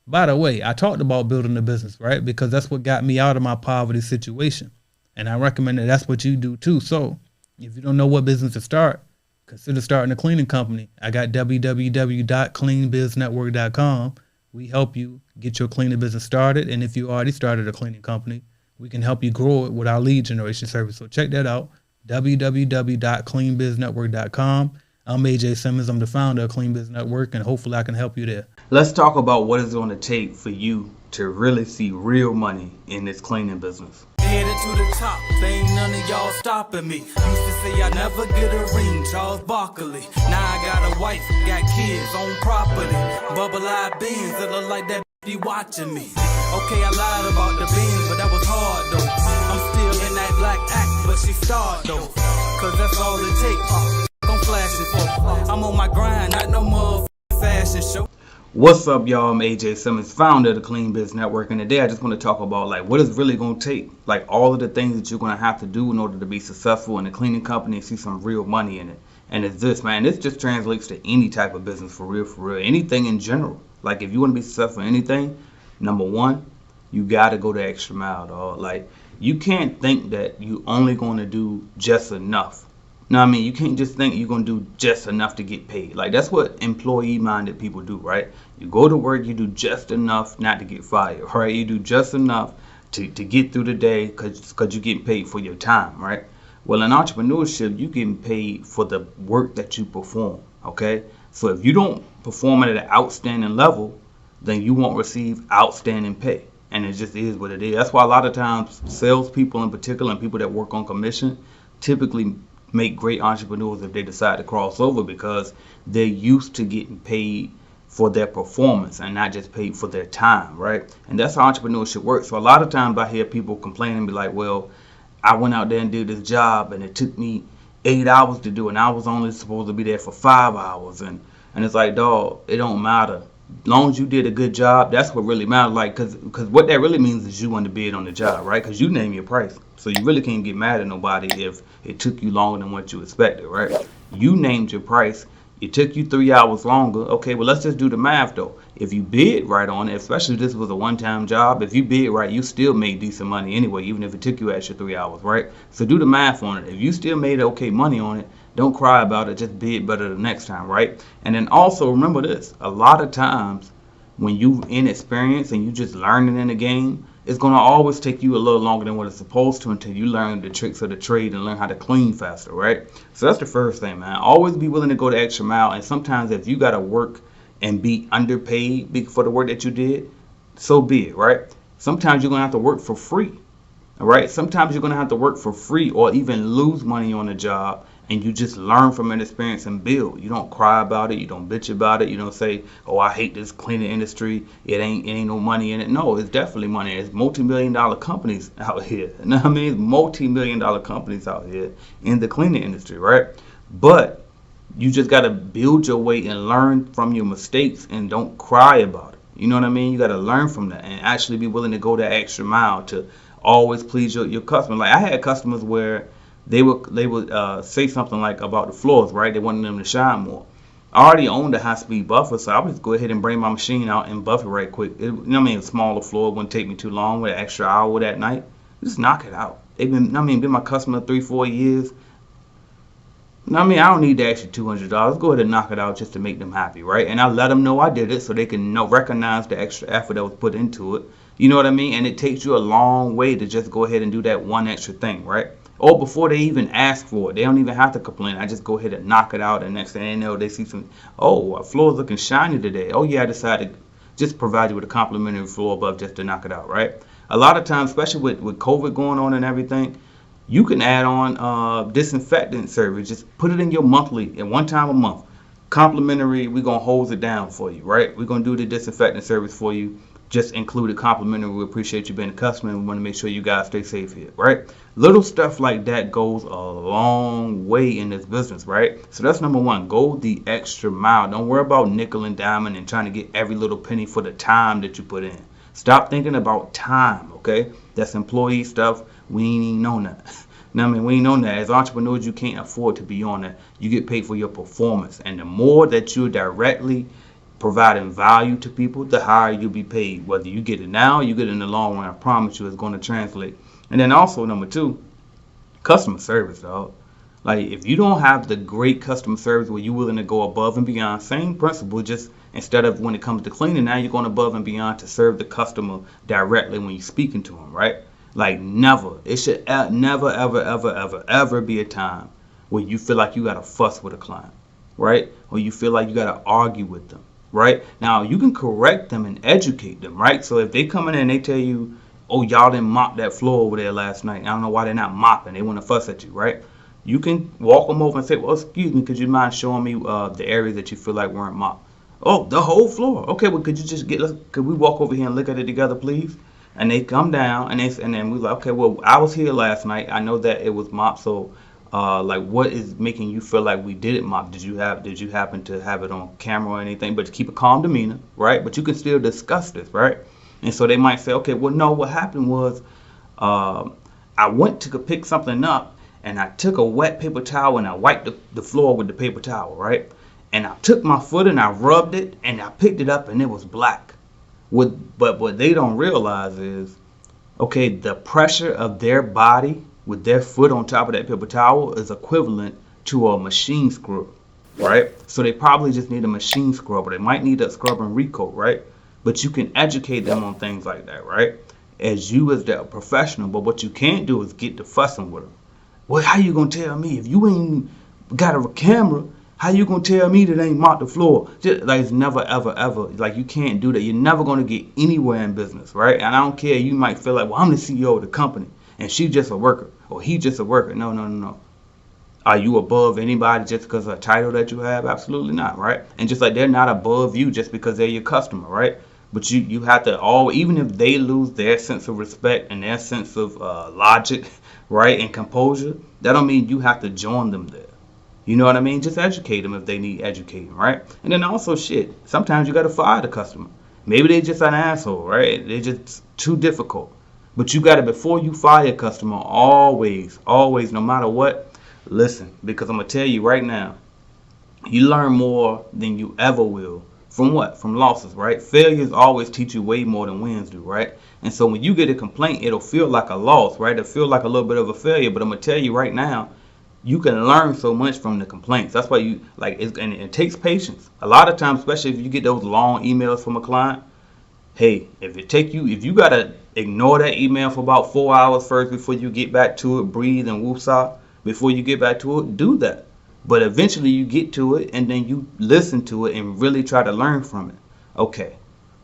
by the way, I talked about building a business, right? Because that's what got me out of my poverty situation. And I recommend that that's what you do too. So if you don't know what business to start, consider starting a cleaning company. I got www.cleanbiznetwork.com. We help you get your cleaning business started. And if you already started a cleaning company, we can help you grow it with our lead generation service. So check that out, www.cleanbiznetwork.com. I'm AJ Simmons. I'm the founder of Clean Biz Network, and hopefully I can help you there. Let's talk about what it's going to take for you to really see real money in this cleaning business. Headed to the top, there ain't none of y'all stopping me. Used to say I never get a ring, Charles Barkley. Now I got a wife, got kids, own property. Bubble-eyed beans that look like that be watching me. Okay, I lied about the beans, but that was hard though. I'm still in that black act, but she starred though. Cause that's all it takes. I'm flashing for. I'm on my grind, not no more fashion show. What's up, y'all? I'm AJ Simmons, founder of the Clean Biz Network, and today I just want to talk about like what it's really going to take, like all of the things that you're going to have to do in order to be successful in the cleaning company and see some real money in it. And it's this, man. This just translates to any type of business for real, anything in general. Like if you want to be successful in anything, number one, you got to go the extra mile, dog. Like you can't think that you only going to do just enough. No, I mean, you can't just think you're going to do just enough to get paid. Like, that's what employee-minded people do, right? You go to work, you do just enough not to get fired, right? You do just enough to get through the day because you're getting paid for your time, right? Well, in entrepreneurship, you're getting paid for the work that you perform, okay? So if you don't perform at an outstanding level, then you won't receive outstanding pay. And it just is what it is. That's why a lot of times salespeople in particular and people that work on commission typically make great entrepreneurs if they decide to cross over, because they're used to getting paid for their performance and not just paid for their time, right? And that's how entrepreneurship works. So a lot of times I hear people complain and be like, well, I went out there and did this job and it took me 8 hours to do it, and I was only supposed to be there for 5 hours. And it's like, dog, it don't matter. As long as you did a good job, that's what really matters. Like, cause what that really means is you want to bid on the job, right? Cause you name your price, so you really can't get mad at nobody if it took you longer than what you expected, right? You named your price. It took you 3 hours longer. Okay, well let's just do the math though. If you bid right on it, especially if this was a one-time job, if you bid right, you still made decent money anyway, even if it took you extra 3 hours, right? So do the math on it. If you still made okay money on it, don't cry about it. Just bid better the next time, right? And then also remember this: a lot of times when you inexperienced and you just learning in the game, it's gonna always take you a little longer than what it's supposed to until you learn the tricks of the trade and learn how to clean faster, right? So that's the first thing, man. Always be willing to go the extra mile. And sometimes if you gotta work and be underpaid for the work that you did, so be it, right? Sometimes you're gonna have to work for free. All right. Sometimes you're going to have to work for free or even lose money on a job, and you just learn from an experience and build. You don't cry about it. You don't bitch about it. You don't say, "Oh, I hate this cleaning industry. It ain't no money in it." No, it's definitely money. It's multi-million-dollar companies out here. You know what I mean? Multi-million-dollar companies out here in the cleaning industry, right? But you just got to build your way and learn from your mistakes and don't cry about it. You know what I mean? You got to learn from that and actually be willing to go that extra mile to always please your customer. Like I had customers where they would say something like about the floors, right? They wanted them to shine more. I already owned a high-speed buffer, so I would just go ahead and bring my machine out and buff it right quick. You know what I mean? A smaller floor wouldn't take me too long with an extra hour that night. Just knock it out. They've been my customer 3-4 years. I mean, I don't need the extra $200. Go ahead and knock it out just to make them happy, right? And I let them know I did it so they can recognize the extra effort that was put into it. You know what I mean? And it takes you a long way to just go ahead and do that one extra thing, right? Or before they even ask for it, they don't even have to complain. I just go ahead and knock it out, and next thing they know, they see some, oh, our floor's looking shiny today. Oh yeah, I decided to just provide you with a complimentary floor above just to knock it out, right? A lot of times, especially with COVID going on and everything, you can add on disinfectant service. Just put it in your monthly at one time a month. Complimentary, we're going to hose it down for you, right? We're going to do the disinfectant service for you. Just include a complimentary. We appreciate you being a customer, and we want to make sure you guys stay safe here, right? Little stuff like that goes a long way in this business, right? So that's number one. Go the extra mile. Don't worry about nickel and diamond and trying to get every little penny for the time that you put in. Stop thinking about time, okay? That's employee stuff. We ain't even on that. Now, I mean, we ain't on that. As entrepreneurs, you can't afford to be on that. You get paid for your performance. And the more that you're directly providing value to people, the higher you'll be paid. Whether you get it now or you get it in the long run, I promise you it's going to translate. And then also, number two, customer service, dog. Like, if you don't have the great customer service where you're willing to go above and beyond, same principle, just instead of when it comes to cleaning, now you're going above and beyond to serve the customer directly when you're speaking to them, right? Like, never. It should never, ever be a time where you feel like you got to fuss with a client, right? Or you feel like you got to argue with them, right? Now, you can correct them and educate them, right? So if they come in and they tell you, oh, y'all didn't mop that floor over there last night. I don't know why they're not mopping. They want to fuss at you, right? You can walk them over and say, well, excuse me, could you mind showing me the areas that you feel like weren't mopped? Oh, the whole floor. Okay, well, could you just could we walk over here and look at it together, please? And they come down and then we like, okay, well, I was here last night. I know that it was mopped, so Like, what is making you feel like we did it, Mop? Did you happen to have it on camera or anything? But to keep a calm demeanor, right? But you can still discuss this, right? And so they might say, okay, well, no, what happened was I went to go pick something up, and I took a wet paper towel and I wiped the floor with the paper towel, right? And I took my foot and I rubbed it and I picked it up and it was black. But what they don't realize is, okay, the pressure of their body with their foot on top of that paper towel is equivalent to a machine scrub, right? So they probably just need a machine scrubber. They might need a scrub and recoat, right? But you can educate them on things like that, right? As the professional. But what you can't do is get to fussing with them. Well, how you gonna tell me if you ain't got a camera? How you gonna tell me that ain't mopped the floor? Just, like, it's never, ever, ever. Like, you can't do that. You're never gonna get anywhere in business, right? And I don't care. You might feel like, well, I'm the CEO of the company, and she's just a worker, or he just a worker. No, no, no, no. Are you above anybody just because of a title that you have? Absolutely not, right? And just like they're not above you just because they're your customer, right? But you have to even if they lose their sense of respect and their sense of logic, right, and composure, that don't mean you have to join them there. You know what I mean? Just educate them if they need educating, right? And then also, sometimes you got to fire the customer. Maybe they just an asshole, right? They're just too difficult. But you got to, before you fire a customer, always, no matter what, listen. Because I'm going to tell you right now, you learn more than you ever will. From what? From losses, right? Failures always teach you way more than wins do, right? And so when you get a complaint, it'll feel like a loss, right? It'll feel like a little bit of a failure. But I'm going to tell you right now, you can learn so much from the complaints. That's why and it takes patience. A lot of times, especially if you get those long emails from a client, hey, if you got to ignore that email for about 4 hours first before you get back to it, breathe and woosah, before you get back to it, do that. But eventually you get to it and then you listen to it and really try to learn from it. Okay,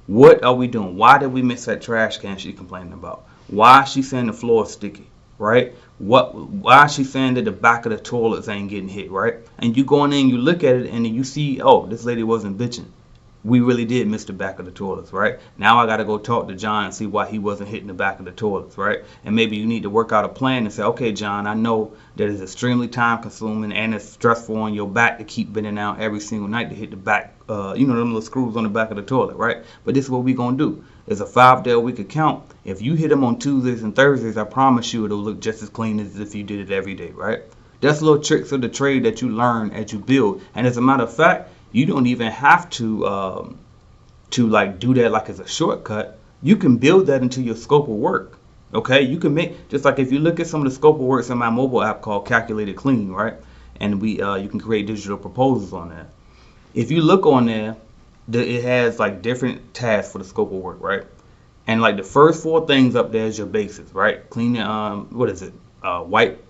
what are we doing? Why did we miss that trash can she's complaining about? Why is she saying the floor is sticky, right? Why is she saying that the back of the toilets ain't getting hit, right? And you go in there and you look at it and then you see, oh, this lady wasn't bitching. We really did miss the back of the toilets, right? Now I got to go talk to John and see why he wasn't hitting the back of the toilets, right? And maybe you need to work out a plan and say, okay, John, I know that it's extremely time consuming and it's stressful on your back to keep bending down every single night to hit the back, them little screws on the back of the toilet, right? But this is what we're going to do. It's a 5-day-a-week account. If you hit them on Tuesdays and Thursdays, I promise you it'll look just as clean as if you did it every day, right? That's little tricks of the trade that you learn as you build. And as a matter of fact, you don't even have to like do that like as a shortcut. You can build that into your scope of work. Okay, you can make, just like if you look at some of the scope of works in my mobile app called Calculated Clean, right? And you can create digital proposals on that. If you look on there, it has like different tasks for the scope of work, right? And like the first 4 things up there is your basics, right? Clean wipe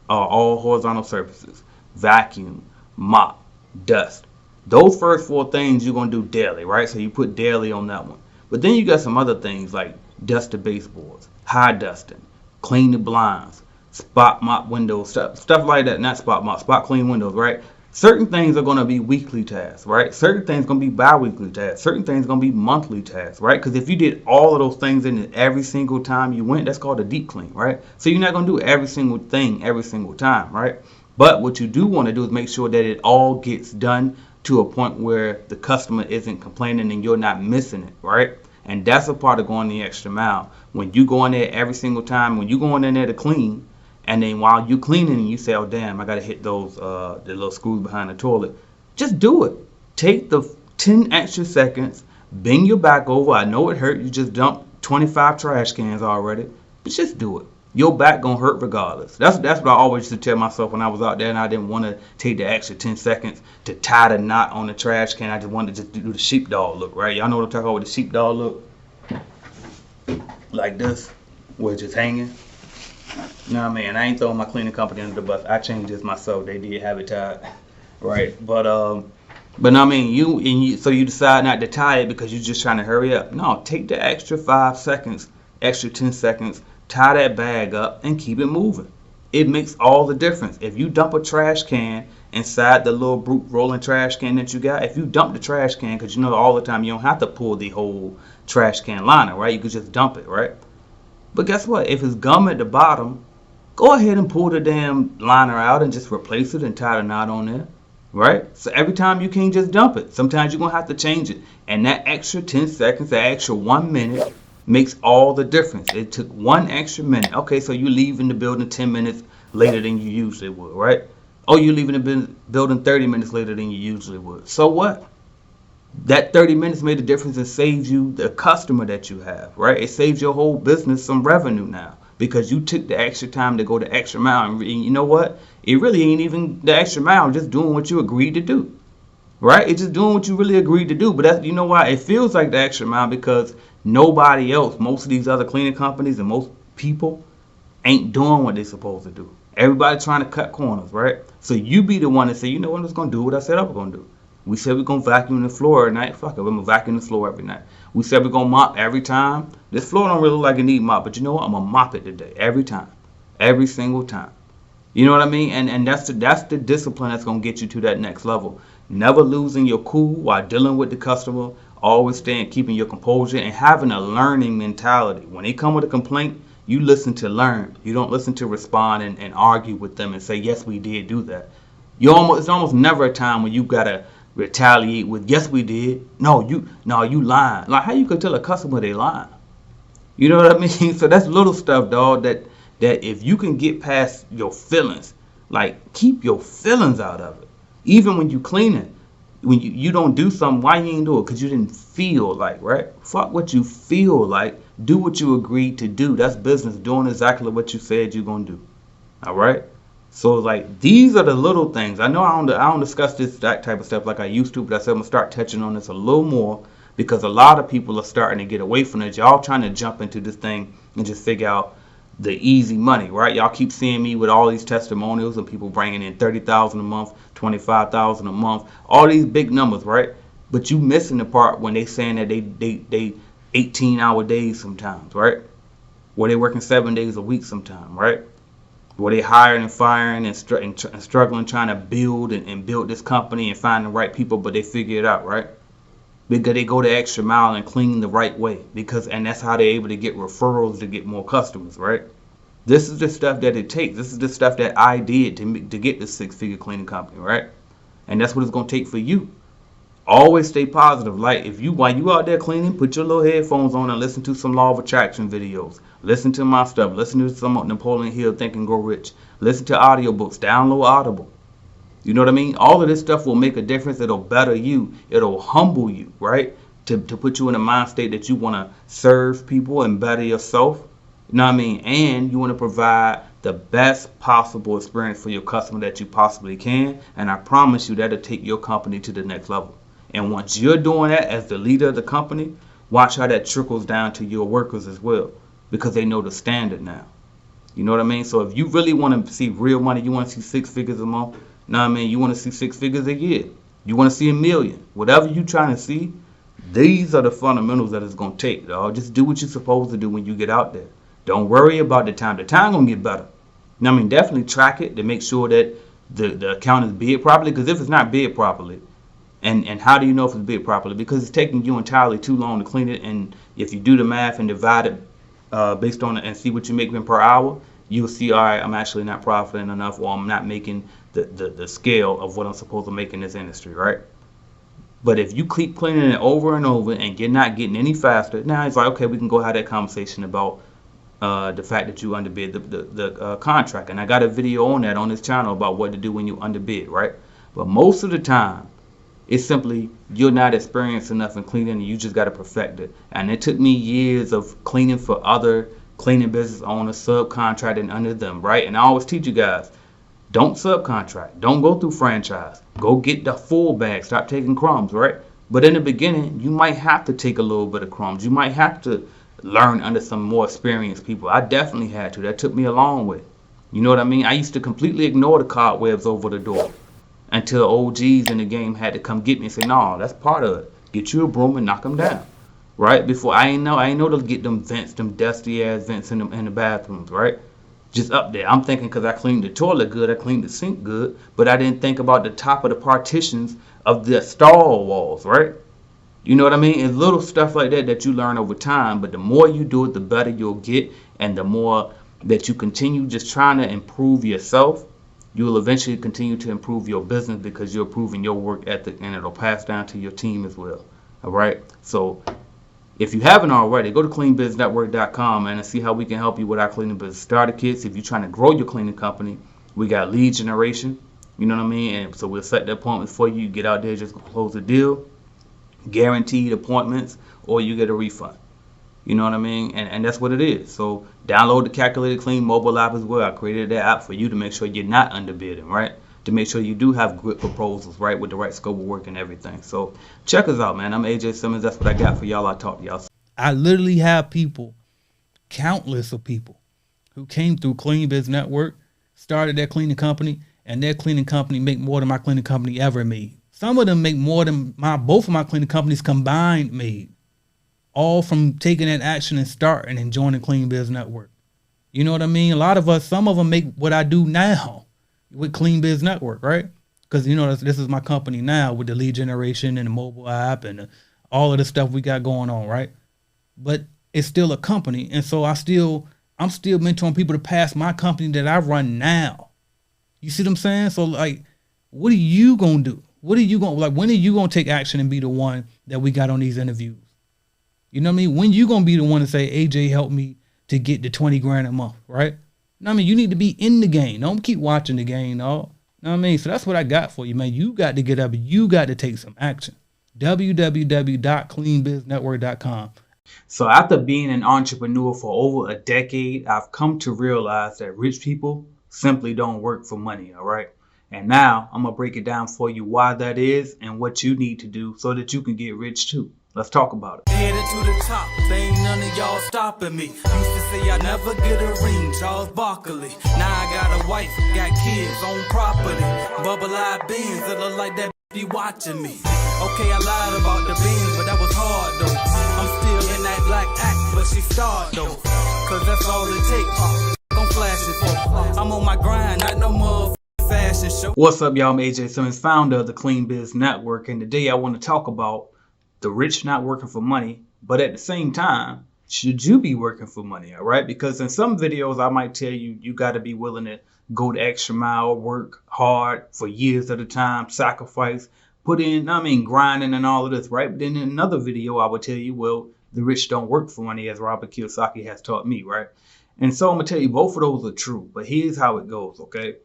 all horizontal surfaces, vacuum, mop, dust. Those first 4 things you're going to do daily, right? So you put daily on that one. But then you got some other things like dust the baseboards, high dusting, clean the blinds, spot mop windows, stuff like that. Not spot mop, spot clean windows, right? Certain things are going to be weekly tasks, right? Certain things are going to be bi-weekly tasks. Certain things are going to be monthly tasks, right? Because if you did all of those things in it every single time you went, that's called a deep clean, right? So you're not going to do every single thing every single time, right? But what you do want to do is make sure that it all gets done to a point where the customer isn't complaining and you're not missing it, right? And that's a part of going the extra mile. When you go in there every single time, when you go in there to clean, and then while you cleaning, you say, oh, damn, I got to hit those the little screws behind the toilet. Just do it. Take the 10 extra seconds, bend your back over. I know it hurt. You just dumped 25 trash cans already, but just do it. Your back gonna hurt regardless. That's what I always used to tell myself when I was out there and I didn't want to take the extra 10 seconds to tie the knot on the trash can. I just wanted to just do the sheepdog look, right? Y'all know what I'm talking about with the sheepdog look? Like this, where it's just hanging. Nah, man, I ain't throwing my cleaning company under the bus. I changed this myself. They did have it tied, right? But I mean, so you decide not to tie it because you're just trying to hurry up. No, take the extra 5 seconds, extra 10 seconds. Tie that bag up and keep it moving. It makes all the difference. If you dump a trash can inside the little brute rolling trash can that you got, if you dump the trash can, because you know all the time you don't have to pull the whole trash can liner, right? You could just dump it, right? But guess what? If it's gum at the bottom, go ahead and pull the damn liner out and just replace it and tie the knot on there, right? So every time you can't just dump it. Sometimes you're going to have to change it. And that extra 10 seconds, that extra 1 minute makes all the difference. It took 1 extra minute. Okay, so you leave in the building 10 minutes later than you usually would, right? Oh, you leave in the building 30 minutes later than you usually would. So what? That 30 minutes made a difference and saves you the customer that you have, right? It saves your whole business some revenue now because you took the extra time to go the extra mile. And you know what? It really ain't even the extra mile, just doing what you agreed to do, right? It's just doing what you really agreed to do. But that's, you know why? It feels like the extra mile because nobody else, most of these other cleaning companies and most people ain't doing what they're supposed to do. Everybody trying to cut corners, right? So you be the one that say, you know what, I'm just going to do what I said I was going to do. We said we're going to vacuum the floor at night. Fuck it, we're going to vacuum the floor every night. We said we're going to mop every time. This floor don't really look like it need mop, but you know what? I'm going to mop it today. Every time. Every single time. You know what I mean? And that's the discipline that's going to get you to that next level. Never losing your cool while dealing with the customer. Always staying, keeping your composure, and having a learning mentality. When they come with a complaint, you listen to learn. You don't listen to respond and argue with them and say, yes, we did do that. It's almost never a time when you got to retaliate with, yes, we did. No, you lying. Like, how you could tell a customer they lying? You know what I mean? So that's little stuff, dog, that if you can get past your feelings, like, keep your feelings out of it. Even when you clean it, when you don't do something, why you ain't do it? Because you didn't feel like, right? Fuck what you feel like. Do what you agreed to do. That's business, doing exactly what you said you're going to do. All right? So, like, these are the little things. I know I don't discuss that type of stuff like I used to, but I said I'm going to start touching on this a little more because a lot of people are starting to get away from it. Y'all trying to jump into this thing and just figure out the easy money, right? Y'all keep seeing me with all these testimonials and people bringing in $30,000 a month, $25,000 a month, all these big numbers, right? But you missing the part when they saying that they 18-hour days sometimes, right? Where they working 7 days a week sometimes, right? Where they hiring and firing and struggling trying to build and build this company and find the right people, but they figure it out, right? Because they go the extra mile and clean the right way. And that's how they're able to get referrals to get more customers, right? This is the stuff that it takes. This is the stuff that I did to get this 6-figure cleaning company, right? And that's what it's going to take for you. Always stay positive. Like, while you out there cleaning, put your little headphones on and listen to some law of attraction videos. Listen to my stuff. Listen to some Napoleon Hill Think and Grow Rich. Listen to audiobooks. Download Audible. You know what I mean? All of this stuff will make a difference. It'll better you. It'll humble you, right? To put you in a mind state that you want to serve people and better yourself. You know what I mean? And you want to provide the best possible experience for your customer that you possibly can. And I promise you that'll take your company to the next level. And once you're doing that as the leader of the company, watch how that trickles down to your workers as well. Because they know the standard now. You know what I mean? So if you really want to see real money, you want to see 6 figures a month. You know what I mean? You want to see 6 figures a year. You want to see $1 million. Whatever you're trying to see, these are the fundamentals that it's going to take, dog. Just do what you're supposed to do when you get out there. Don't worry about the time. The time going to get better. You know what I mean? Definitely track it to make sure that the account is bid properly. Because if it's not bid properly, and how do you know if it's bid properly? Because it's taking you entirely too long to clean it. And if you do the math and divide it based on it and see what you're making per hour, you'll see, all right, I'm actually not profiting enough, or I'm not making the scale of what I'm supposed to make in this industry, right? But if you keep cleaning it over and over and you're not getting any faster, now it's like, okay, we can go have that conversation about the fact that you underbid the contract. And I got a video on that on this channel about what to do when you underbid, right? But most of the time, it's simply you're not experienced enough in cleaning and you just got to perfect it. And it took me years of cleaning for other cleaning business owners, subcontracting under them, right? And I always teach you guys, don't subcontract. Don't go through franchise. Go get the full bag. Stop taking crumbs, right? But in the beginning, you might have to take a little bit of crumbs. You might have to learn under some more experienced people. I definitely had to. That took me a long way. You know what I mean? I used to completely ignore the cobwebs over the door until OGs in the game had to come get me and say, no, that's part of it. Get you a broom and knock them down, right? Before I ain't know to get them vents, them dusty ass vents in the bathrooms, right? Just up there. I'm thinking because I cleaned the toilet good, I cleaned the sink good, but I didn't think about the top of the partitions of the stall walls, right? You know what I mean? It's little stuff like that that you learn over time, but the more you do it, the better you'll get, and the more that you continue just trying to improve yourself, you will eventually continue to improve your business because you're improving your work ethic, and it'll pass down to your team as well. All right. So if you haven't already, go to cleanbiznetwork.com and see how we can help you with our cleaning business starter kits. If you're trying to grow your cleaning company, we got lead generation. You know what I mean? And so we'll set the appointments for you. You get out there, just close the deal, guaranteed appointments, or you get a refund. You know what I mean? And that's what it is. So download the Calculated Clean mobile app as well. I created that app for you to make sure you're not underbidding, right? To make sure you do have good proposals, right? With the right scope of work and everything. So check us out, man. I'm AJ Simmons. That's what I got for y'all. I'll talk to y'all. I literally have people, countless of people, who came through Clean Biz Network, started their cleaning company, and their cleaning company make more than my cleaning company ever made. Some of them make more than both of my cleaning companies combined made. All from taking that action and starting and joining Clean Biz Network. You know what I mean? A lot of us, some of them make what I do now with Clean Biz Network, right? Because, you know, this is my company now with the lead generation and the mobile app and all of the stuff we got going on, right? But it's still a company. And so I'm still mentoring people to pass my company that I run now. You see what I'm saying? So, like, what are you going to do? When are you going to take action and be the one that we got on these interviews? You know what I mean? When you gonna be the one to say, AJ, help me to get the 20 grand a month, right? You know what I mean? You need to be in the game. Don't keep watching the game, no. You know what I mean? So that's what I got for you, man. You got to get up and you got to take some action. www.cleanbiznetwork.com. So after being an entrepreneur for over a decade, I've come to realize that rich people simply don't work for money, all right? And now I'm gonna break it down for you why that is and what you need to do so that you can get rich too. Let's talk about it. Headed to the top, there ain't none of y'all stopping me. Used to say I never get a ring, Charles Barkley. Now I got a wife, got kids, own property. Bubble-eyed beans that look like that be watching me. Okay, I lied about the beans, but that was hard though. I'm still in that black act, but she starred though. Cause that's all it takes. I'm flashing for. I'm on my grind, not no more fashion show. What's up, y'all? I'm AJ Simmons, founder of the Clean Biz Network, and today I want to talk about the rich not working for money, but at the same time, should you be working for money, all right? Because in some videos, I might tell you, you got to be willing to go the extra mile, work hard for years at a time, sacrifice, put in, grinding and all of this, right? But then in another video, I would tell you, well, the rich don't work for money, as Robert Kiyosaki has taught me, right? And so I'm going to tell you, both of those are true, but here's how it goes, okay?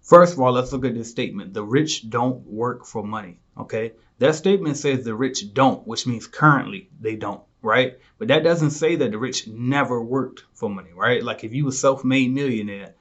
First of all, let's look at this statement. The rich don't work for money, okay? That statement says the rich don't, which means currently they don't, right? But that doesn't say that the rich never worked for money, right? Like if you were a self-made millionaire,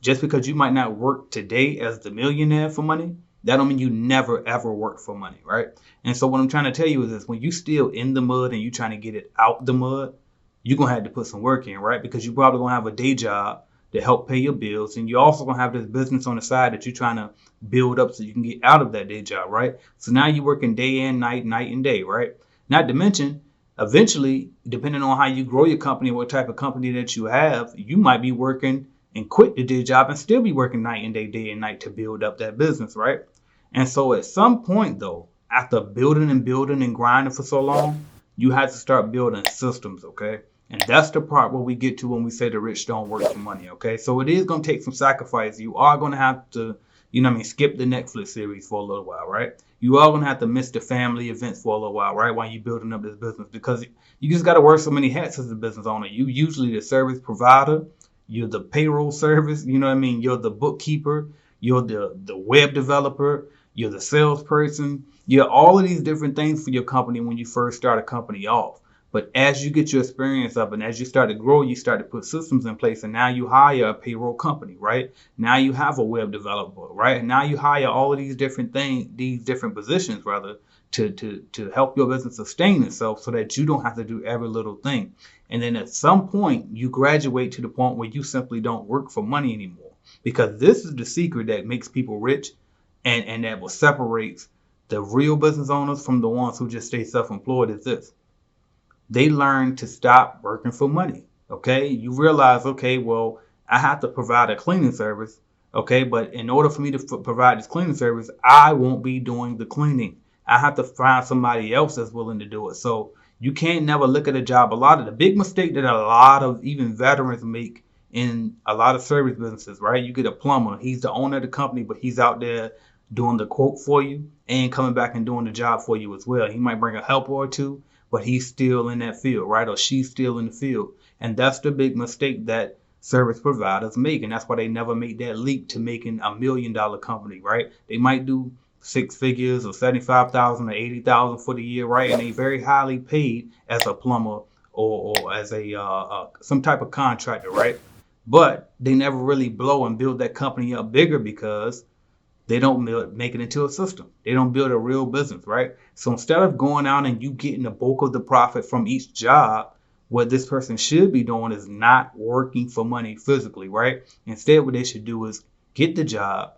just because you might not work today as the millionaire for money, that don't mean you never ever work for money, right? And so what I'm trying to tell you is this: when you still in the mud and you trying to get it out the mud, you're going to have to put some work in, right? Because you're probably going to have a day job to help pay your bills. And you're also going to have this business on the side that you're trying to build up so you can get out of that day job, right? So now you're working day and night, night and day, right? Not to mention, eventually, depending on how you grow your company, what type of company that you have, you might be working and quit the day job and still be working night and day and night to build up that business, right? And so at some point, though, after building and grinding for so long, you have to start building systems, okay? And that's the part where we get to when we say the rich don't work for money, okay? So it is going to take some sacrifice. You are going to have to, skip the Netflix series for a little while, right? You are going to have to miss the family events for a little while, right? While you're building up this business, because you just got to wear so many hats as a business owner. You usually the service provider, you're the payroll service, you're the bookkeeper, you're the web developer, you're the salesperson, you're all of these different things for your company when you first start a company off. But as you get your experience up and as you start to grow, you start to put systems in place, and now you hire a payroll company, right? Now you have a web developer, right? And now you hire all of these different things, these different positions rather, to help your business sustain itself so that you don't have to do every little thing. And then at some point you graduate to the point where you simply don't work for money anymore, because this is the secret that makes people rich and that will separate the real business owners from the ones who just stay self-employed is this. They learn to stop working for money, okay? You realize, okay, well, I have to provide a cleaning service, okay? But in order for me to provide this cleaning service, I won't be doing the cleaning. I have to find somebody else that's willing to do it. So you can't never look at a job. The big mistake that a lot of even veterans make in a lot of service businesses, right? You get a plumber. He's the owner of the company, but he's out there doing the quote for you and coming back and doing the job for you as well. He might bring a helper or two, but he's still in that field, right? Or she's still in the field. And that's the big mistake that service providers make. And that's why they never make that leap to making $1 million company, right? They might do 6 figures or 75,000 or 80,000 for the year, right? And they very highly paid as a plumber or as a some type of contractor, right? But they never really blow and build that company up bigger because they don't make it into a system. They don't build a real business, right? So instead of going out and you getting the bulk of the profit from each job, what this person should be doing is not working for money physically, right? Instead, what they should do is get the job,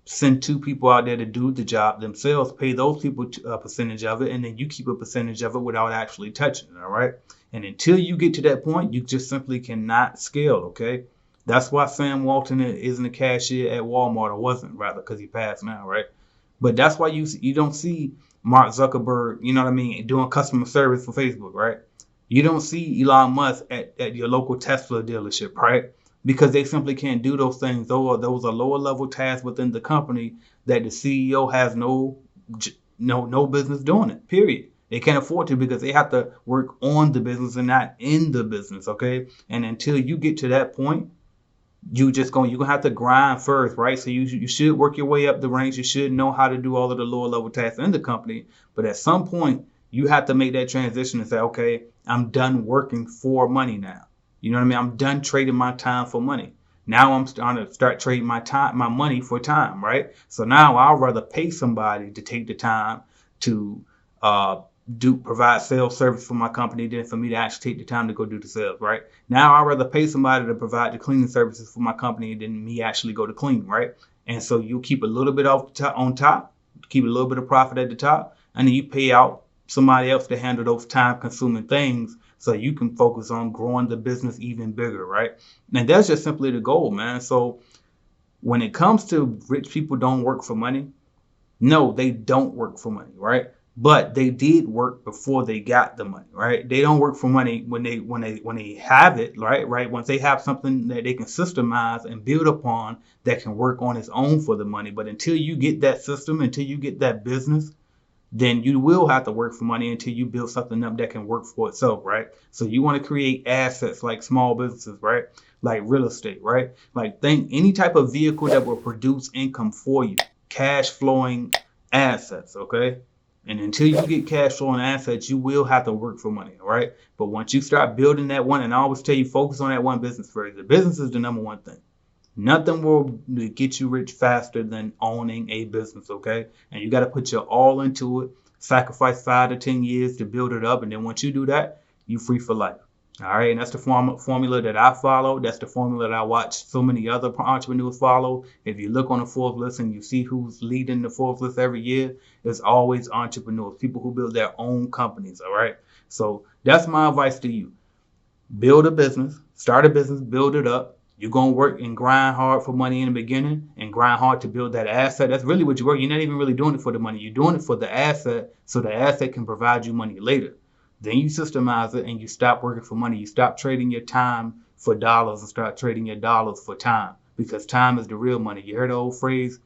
send 2 people out there to do the job themselves, pay those people a percentage of it, and then you keep a percentage of it without actually touching it, all right? And until you get to that point, you just simply cannot scale, okay? That's why Sam Walton isn't a cashier at Walmart, or wasn't, rather, because he passed now, right? But that's why you don't see Mark Zuckerberg, you know what I mean, doing customer service for Facebook, right? You don't see Elon Musk at your local Tesla dealership, right? Because they simply can't do those things. Those are lower level tasks within the company that the CEO has no business doing it, period. They can't afford to because they have to work on the business and not in the business, okay? And until you get to that point, you're gonna have to grind first, right? So you should work your way up the ranks. You should know how to do all of the lower level tasks in the company. But at some point, you have to make that transition and say, okay, I'm done working for money now. You know what I mean? I'm done trading my time for money. Now I'm starting to start trading my money for time, right? So now I'd rather pay somebody to take the time to provide sales service for my company than for me to actually take the time to go do the sales, right? Now I'd rather pay somebody to provide the cleaning services for my company than me actually go to clean, right? And so you keep a little bit on top, keep a little bit of profit at the top, and then you pay out somebody else to handle those time-consuming things so you can focus on growing the business even bigger, right? And that's just simply the goal, man. So when it comes to rich people don't work for money, no, they don't work for money, right? But they did work before they got the money, right? They don't work for money when they have it, right? Once they have something that they can systemize and build upon that can work on its own for the money. But until you get that system, until you get that business, then you will have to work for money until you build something up that can work for itself, right? So you want to create assets like small businesses, right? Like real estate, right? Like think any type of vehicle that will produce income for you, cash flowing assets, okay? And until you get cash flowing assets, you will have to work for money, all right? But once you start building that one, and I always tell you, focus on that one business first. The business is the number one thing. Nothing will get you rich faster than owning a business, okay? And you got to put your all into it, sacrifice 5 to 10 years to build it up. And then once you do that, you're free for life. All right. And that's the formula that I follow. That's the formula that I watch so many other entrepreneurs follow. If you look on the Forbes list and you see who's leading the Forbes list every year, it's always entrepreneurs, people who build their own companies. All right. So that's my advice to you. Build a business, start a business, build it up. You're going to work and grind hard for money in the beginning and grind hard to build that asset. That's really what you work. You're not even really doing it for the money. You're doing it for the asset so the asset can provide you money later. Then you systemize it and you stop working for money. You stop trading your time for dollars and start trading your dollars for time, because time is the real money. You heard the old phrase,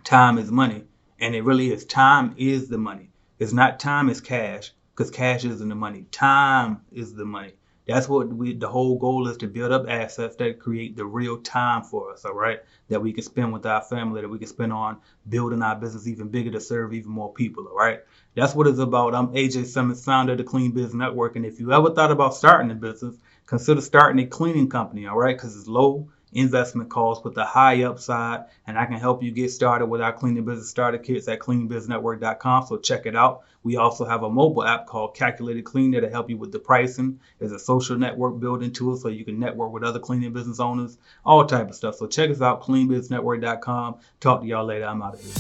time is money. And it really is. Time is the money. It's not time is cash, because cash isn't the money. Time is the money. That's what the whole goal is, to build up assets that create the real time for us, all right? That we can spend with our family, that we can spend on building our business even bigger to serve even more people, all right? That's what it's about. I'm AJ Simmons, founder of the Clean Biz Network. And if you ever thought about starting a business, consider starting a cleaning company, all right? Because it's low investment costs with a high upside. And I can help you get started with our cleaning business starter kits at cleanbiznetwork.com. So check it out. We also have a mobile app called Calculated Clean that'll help you with the pricing. There's a social network building tool so you can network with other cleaning business owners, all type of stuff. So check us out, cleanbiznetwork.com. Talk to y'all later. I'm out of here.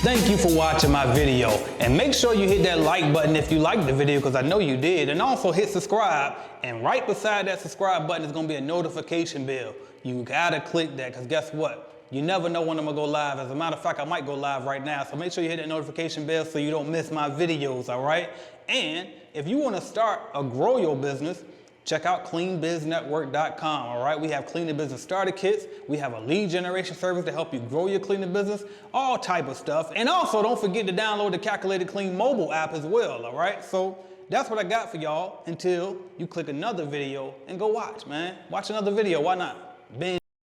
Thank you for watching my video, and make sure you hit that like button if you liked the video, because I know you did, and also hit subscribe, and right beside that subscribe button is going to be a notification bell. You gotta click that, because guess what? You never know when I'm gonna go live. As a matter of fact, I might go live right now. So make sure you hit that notification bell so you don't miss my videos, all right? And if you wanna start or grow your business, check out cleanbiznetwork.com, all right? We have cleaning business starter kits. We have a lead generation service to help you grow your cleaning business, all type of stuff. And also don't forget to download the Calculated Clean mobile app as well, all right? So that's what I got for y'all until you click another video and go watch, man. Watch another video, why not? Binge.